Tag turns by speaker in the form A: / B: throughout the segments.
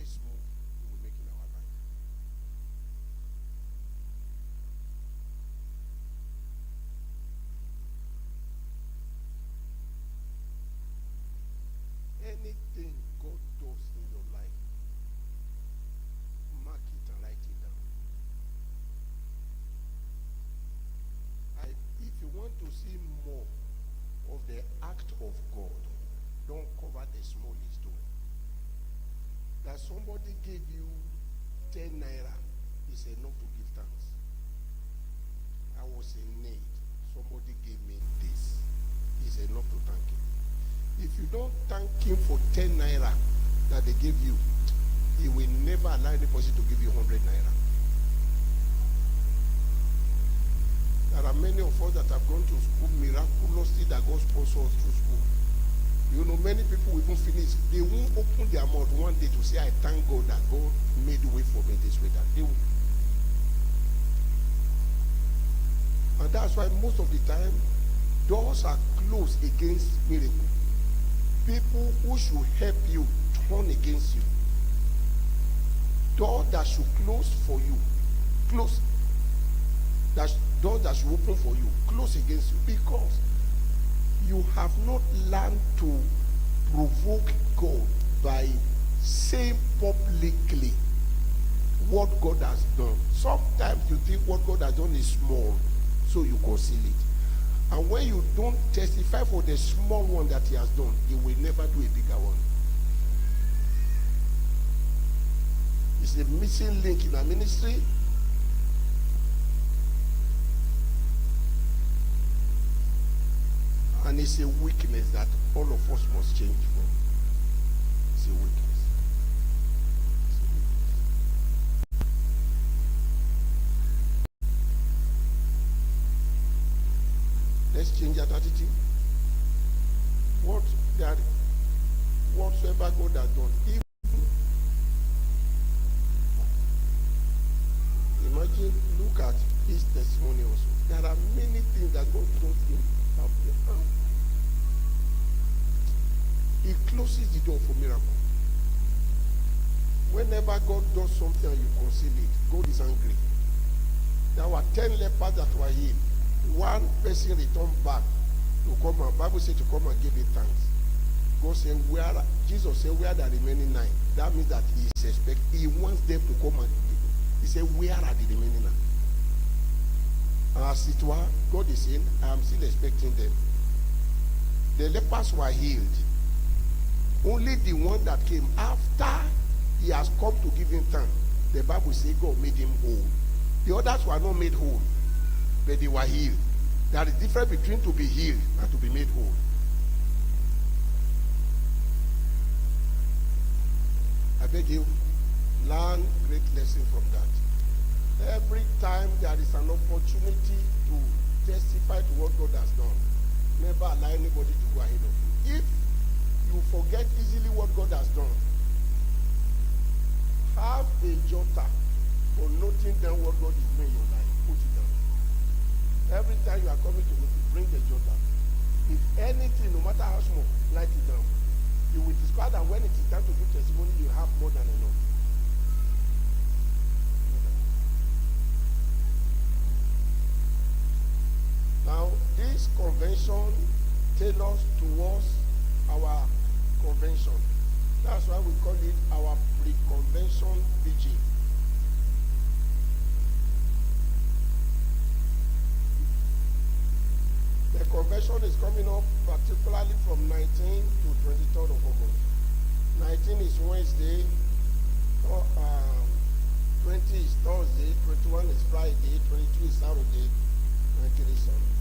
A: smallest move He will make in our life. Anything God does in your life, mark it and write it down. If you want to see more of the act of God, don't cover the smallest door. That somebody gave you 10 naira is enough to give thanks. I was in need. Somebody gave me this. Is enough to thank him. If you don't thank him for 10 naira that they gave you, he will never allow any person to give you 100 naira. There are many of us that have gone to school miraculously that God sponsors us through school. You know, many people will even finish. They won't open their mouth one day to say, I thank God that God made way for me this way. That they will. And that's why most of the time, doors are closed against miracle. People who should help you turn against you. Doors that should close for you, close. Doors that should open for you, close against you, because you have not learned to provoke God by saying publicly what God has done. Sometimes you think what God has done is small, so you conceal it. And when you don't testify for the small one that he has done, he will never do a bigger one. It's a missing link in our ministry. And it's a weakness that all of us must change from. It's a weakness. It's a weakness. Let's change that attitude. Whatsoever God has done, even imagine, look at his testimony also. There are many things that God does in our life. He closes the door for miracle. Whenever God does something and you conceal it, God is angry. There were 10 lepers that were healed. One person returned back to come and Bible said to come and give it thanks. God said, Jesus said, where are the remaining 9? That means that he wants them to come and he said, where are the remaining 9? As it were, God is saying, I am still expecting them. The lepers were healed. Only the one that came after he has come to give him thanks, the Bible says God made him whole. The others were not made whole, but they were healed. There is a difference between to be healed and to be made whole. I beg you, learn great lesson from that. Every time there is an opportunity to testify to what God has done, never allow anybody to go ahead of you. If you forget easily what God has done, have a jotter for noting down what God is doing in your life. Put it down. Every time you are coming to meet, bring the jotter. If anything, no matter how small, write it down. You will discover that when it is time to give testimony, you have more than enough. Now, this convention tailors towards our convention. That's why we call it our pre-convention vigil. The convention is coming up particularly from 19 to 23rd of August. 19 is Wednesday, 20 is Thursday, 21 is Friday, 22 is Saturday, 23 is Sunday.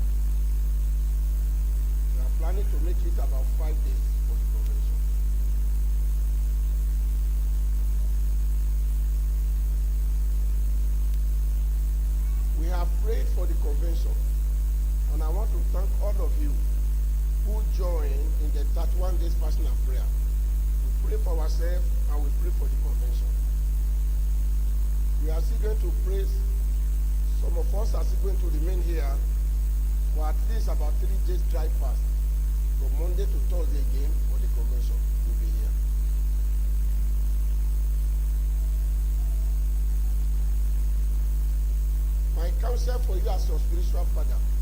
A: We are planning to make it about 5 days for the convention. We have prayed for the convention. And I want to thank all of you who joined in the 31 days fasting and prayer. We pray for ourselves and we pray for the convention. We are still going to pray. Some of us are still going to remain here for at least about 3 days dry fast. From Monday to Thursday again for the convention. We'll be here. counsel for you as your spiritual father.